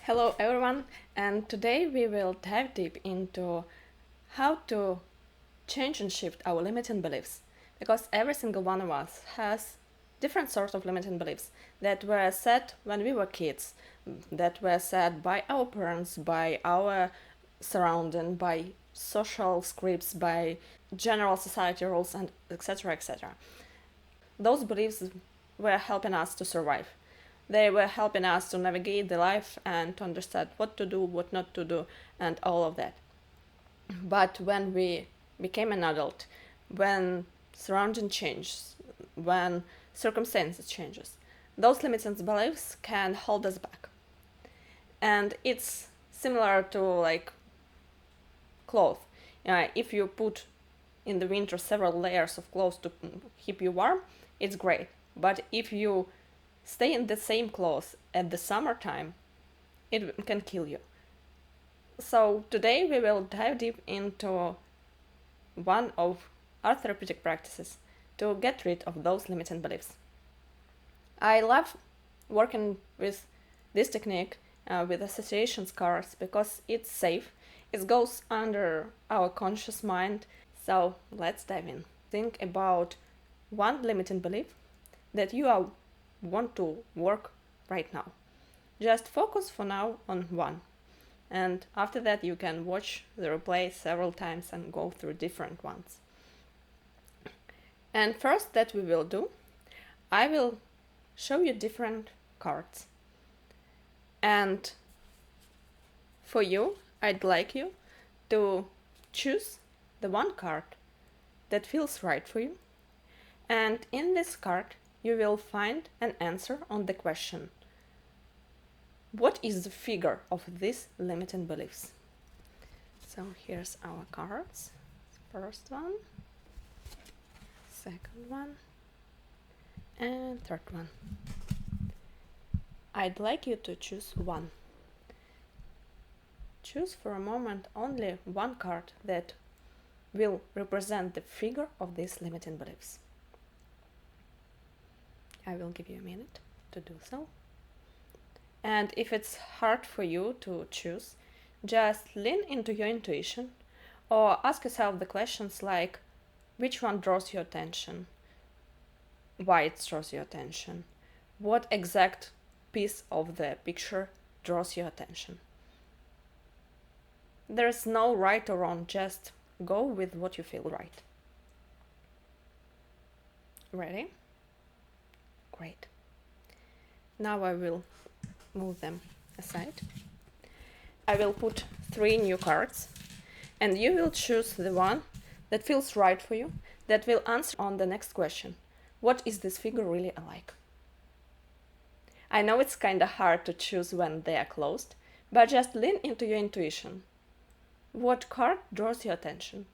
Hello everyone, and today we will dive deep into how to change and shift our limiting beliefs, because every single one of us has different sorts of limiting beliefs that were set when we were kids, that were set by our parents, by our surrounding, by social scripts, by general society rules, and etc. etc. Those beliefs were helping us to survive. They were helping us to navigate the life and to understand what to do, what not to do, and all of that. But when we became an adult, when surrounding changes, when circumstances changes, those limiting beliefs can hold us back. And it's similar to like clothes. If you put in the winter several layers of clothes to keep you warm, it's great. But if you stay in the same clothes at the summertime, it can kill you. So today we will dive deep into one of art-therapeutic practices to get rid of those limiting beliefs. I love working with this technique with association cards because it's safe. It goes under our conscious mind. So let's dive in. Think about one limiting belief that you want to work right now. Just focus for now on one. And after that, you can watch the replay several times and go through different ones. And first that we will do, I will show you different cards. And for you, I'd like you to choose the one card that feels right for you. And in this card, you will find an answer on the question: what is the figure of these limiting beliefs? So here's our cards. First one, second one, and third one. I'd like you to choose one. Choose for a moment only one card that will represent the figure of these limiting beliefs. I will give you a minute to do so. And if it's hard for you to choose, just lean into your intuition or ask yourself the questions like: which one draws your attention? Why it draws your attention? What exact piece of the picture draws your attention? There's no right or wrong, just go with what you feel right. Ready? Great. Now I will move them aside. I will put 3 new cards, and you will choose the one that feels right for you, that will answer on the next question: what is this figure really like? I know it's kinda hard to choose when they are closed, but just lean into your intuition. What card draws your attention?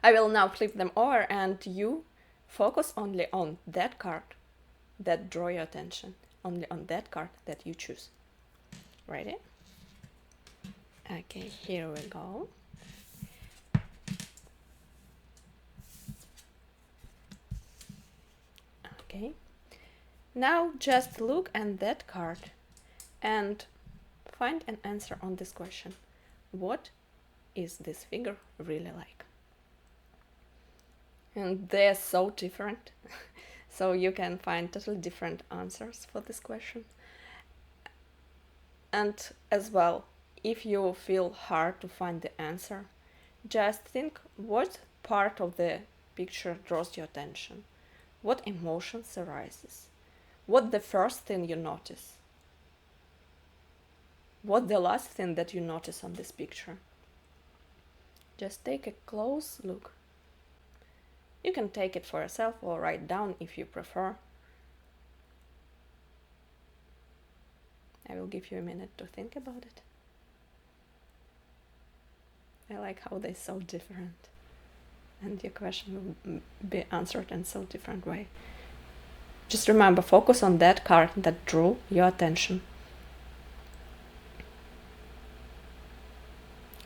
I will now flip them over, and you focus only on that card that draw your attention, only on that card that you choose. Ready? Okay, here we go. Okay. Now just look at that card and find an answer on this question: what is this figure really like? And they're so different. So you can find totally different answers for this question. And as well, if you feel hard to find the answer, just think what part of the picture draws your attention, what emotions arises, what the first thing you notice, what the last thing that you notice on this picture. Just take a close look. You can take it for yourself or write down if you prefer. I will give you a minute to think about it. I like how they're so different, and your question will be answered in so different way. Just remember, focus on that card that drew your attention.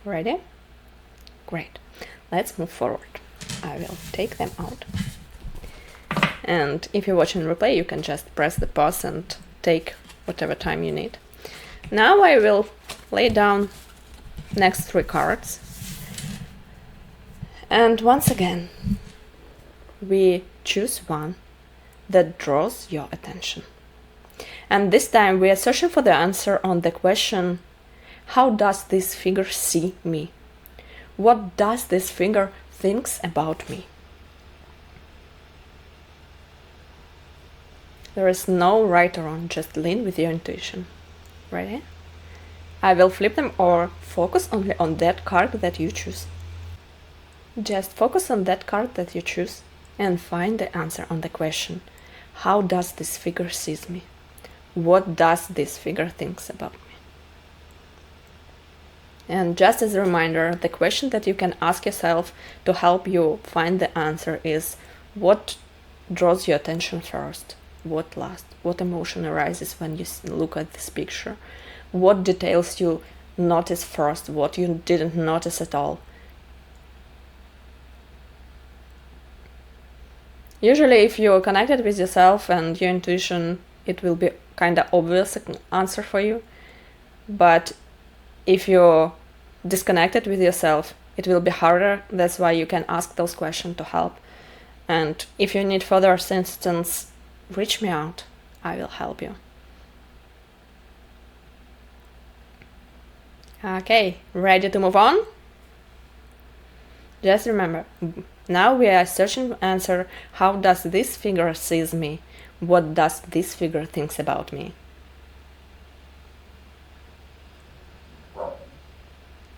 Ready? Great. Let's move forward. I will take them out. And if you're watching replay, you can just press the pause and take whatever time you need. Now I will lay down next 3 cards. And once again, we choose one that draws your attention. And this time we are searching for the answer on the question, how does this figure see me? What does this figure thinks about me? There is no right or wrong, just lean with your intuition. Ready? I will flip them or focus only on that card that you choose. Just focus on that card that you choose and find the answer on the question, how does this figure sees me? What does this figure thinks about me? And just as a reminder, the question that you can ask yourself to help you find the answer is, what draws your attention first? What last? What emotion arises when you look at this picture? What details you notice first? What you didn't notice at all? Usually if you're connected with yourself and your intuition, it will be kind of obvious answer for you. But if you're disconnected with yourself, it will be harder. That's why you can ask those questions to help. And if you need further assistance, reach me out. I will help you. Okay, ready to move on? Just remember, now we are searching for answer, how does this figure sees me? What does this figure thinks about me?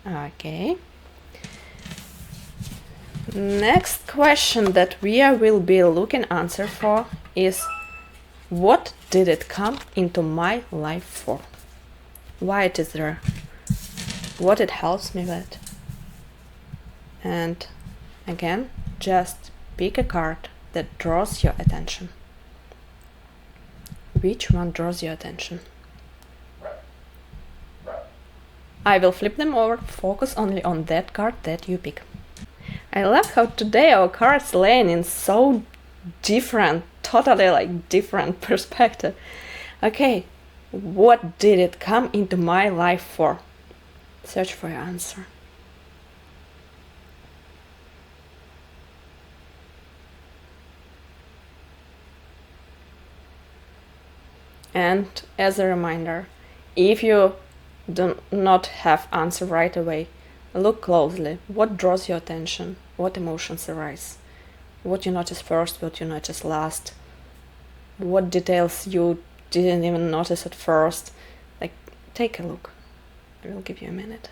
Okay. Next question that we will be looking answer for is, what did it come into my life for? Why it is there? What it helps me with? And again, just pick a card that draws your attention. Which one draws your attention? I will flip them over, focus only on that card that you pick. I love how today our cards laying in so different, totally different perspective. Okay, what did it come into my life for? Search for your answer. And as a reminder, if you do not have answer right away, look closely. What draws your attention? What emotions arise? What you notice first, what you notice last? What details you didn't even notice at first? Take a look. I will give you a minute.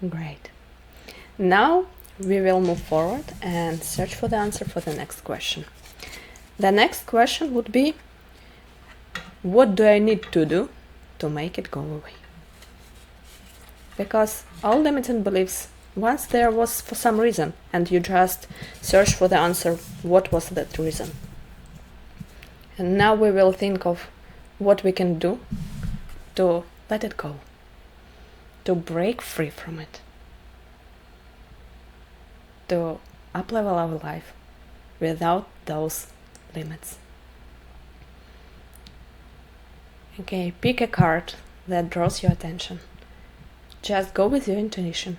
Great. Now we will move forward and search for the answer for the next question. The next question would be, what do I need to do to make it go away? Because all limiting beliefs, once there was for some reason, and you just search for the answer, what was that reason? And now we will think of what we can do to let it go, to break free from it, to up-level our life without those limits. Okay, pick a card that draws your attention. Just go with your intuition,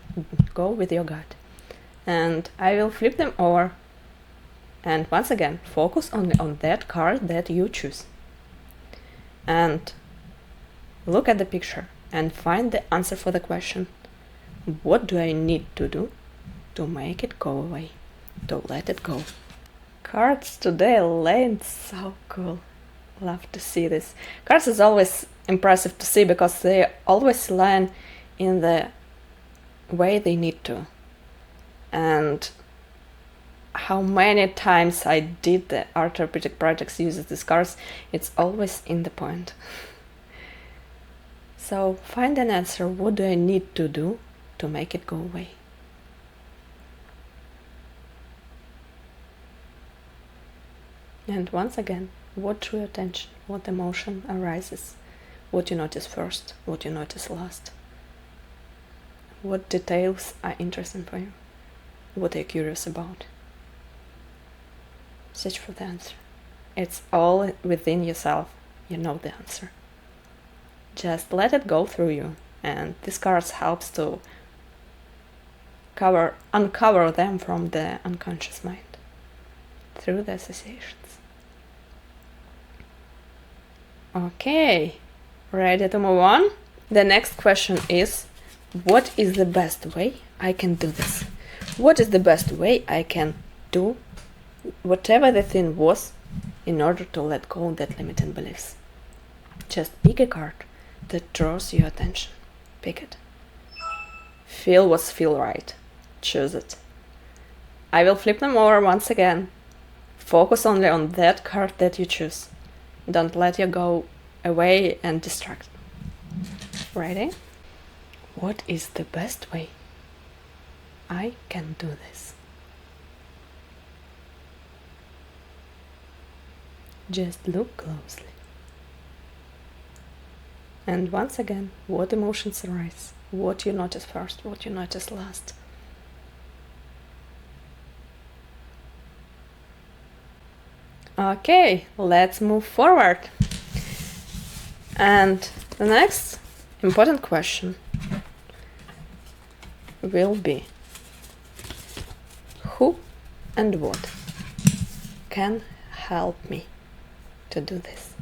go with your gut. And I will flip them over. And once again, focus only on that card that you choose. And look at the picture and find the answer for the question, what do I need to do to make it go away, to let it go? Cards today land so cool. Love to see this. Cards is always impressive to see because they always land in the way they need to. And how many times I did the art-therapeutic projects uses these cards, it's always in the point. So find an answer, what do I need to do to make it go away? And once again, what drew your attention? What emotion arises? What you notice first? What you notice last? What details are interesting for you? What are you curious about? Search for the answer. It's all within yourself. You know the answer. Just let it go through you, and this card helps to uncover them from the unconscious mind through the associations. Okay, ready to move on? The next question is, what is the best way I can do this? What is the best way I can do whatever the thing was in order to let go of that limiting beliefs? Just pick a card that draws your attention. Pick it. Feel what's feel right. Choose it. I will flip them over once again. Focus only on that card that you choose. Don't let you go away and distract. Ready? What is the best way I can do this? Just look closely. And once again, what emotions arise? What you notice first, what you notice last? Okay, let's move forward. And the next important question will be, who and what can help me to do this?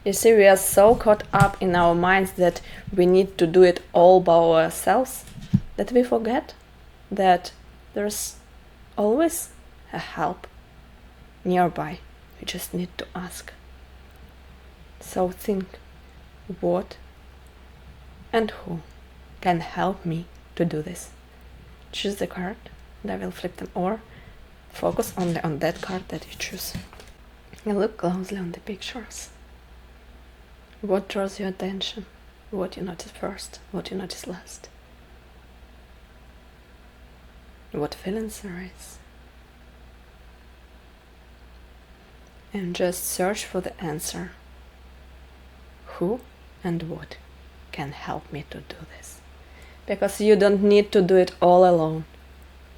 You see, we are so caught up in our minds that we need to do it all by ourselves that we forget that there's always a help nearby. We just need to ask. So think, what and who can help me to do this? Choose the card and I will flip them, or focus only on that card that you choose. And look closely on the pictures. What draws your attention? What you notice first? What you notice last? What feelings arise? And just search for the answer. Who and what can help me to do this? Because you don't need to do it all alone.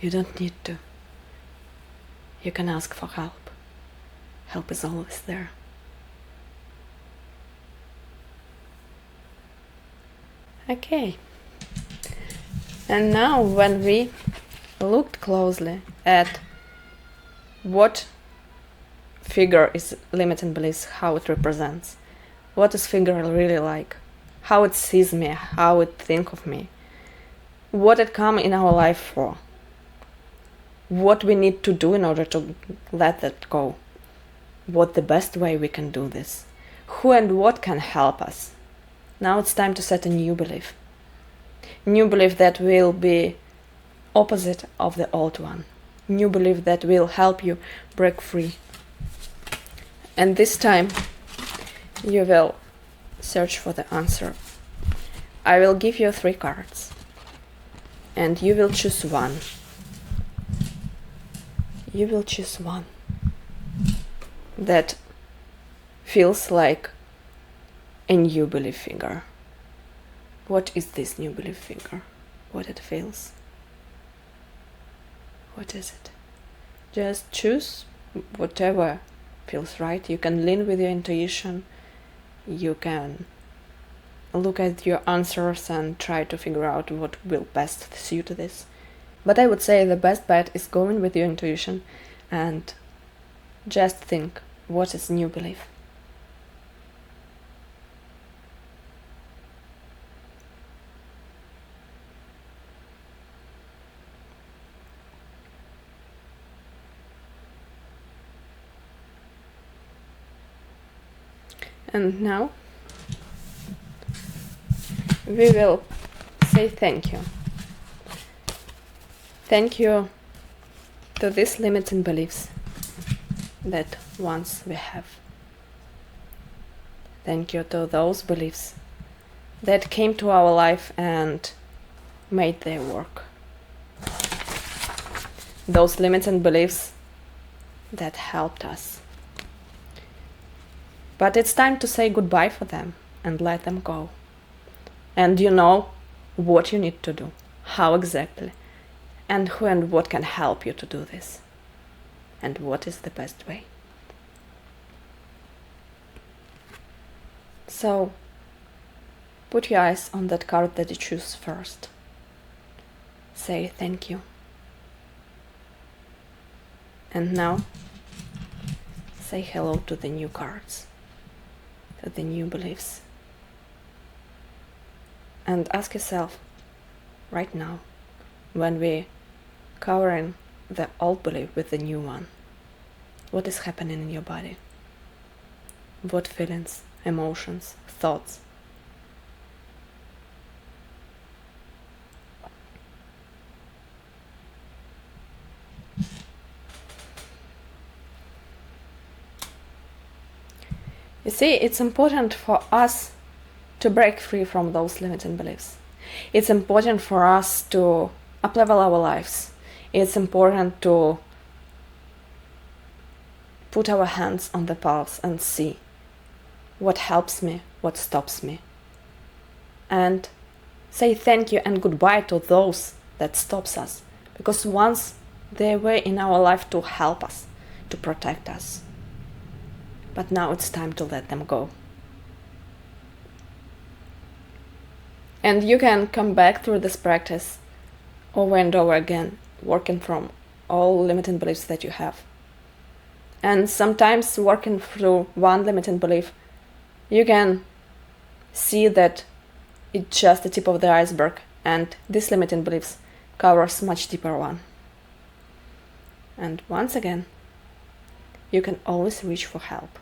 You don't need to. You can ask for help. Help is always there. Okay. And now when we looked closely at what figure is limiting beliefs, how it represents, what is figure really like, how it sees me, how it think of me, what it come in our life for, what we need to do in order to let that go, what the best way we can do this, who and what can help us. Now it's time to set a new belief that will be opposite of the old one, new belief that will help you break free. And this time you will search for the answer. I will give you 3 cards and you will choose one. You will choose one that feels like a new belief figure. What is this new belief figure? What it feels? What is it? Just choose whatever feels right. You can lean with your intuition. You can look at your answers and try to figure out what will best suit this. But I would say the best bet is going with your intuition and just think, what is new belief? And now we will say thank you. Thank you to these limiting beliefs that once we have. Thank you to those beliefs that came to our life and made their work. Those limiting beliefs that helped us. But it's time to say goodbye for them and let them go. And you know what you need to do, how exactly, and who and what can help you to do this, and what is the best way. So put your eyes on that card that you choose first. Say thank you. And now say hello to the new cards, to the new beliefs. And ask yourself right now, when we're covering the old belief with the new one, what is happening in your body? What feelings, emotions, thoughts? You see, it's important for us to break free from those limiting beliefs. It's important for us to uplevel our lives. It's important to put our hands on the pulse and see what helps me, what stops me. And say thank you and goodbye to those that stops us. Because once they were in our life to help us, to protect us. But now it's time to let them go. And you can come back through this practice over and over again, working from all limiting beliefs that you have. And sometimes working through one limiting belief, you can see that it's just the tip of the iceberg, and this limiting beliefs covers much deeper one. And once again, you can always reach for help.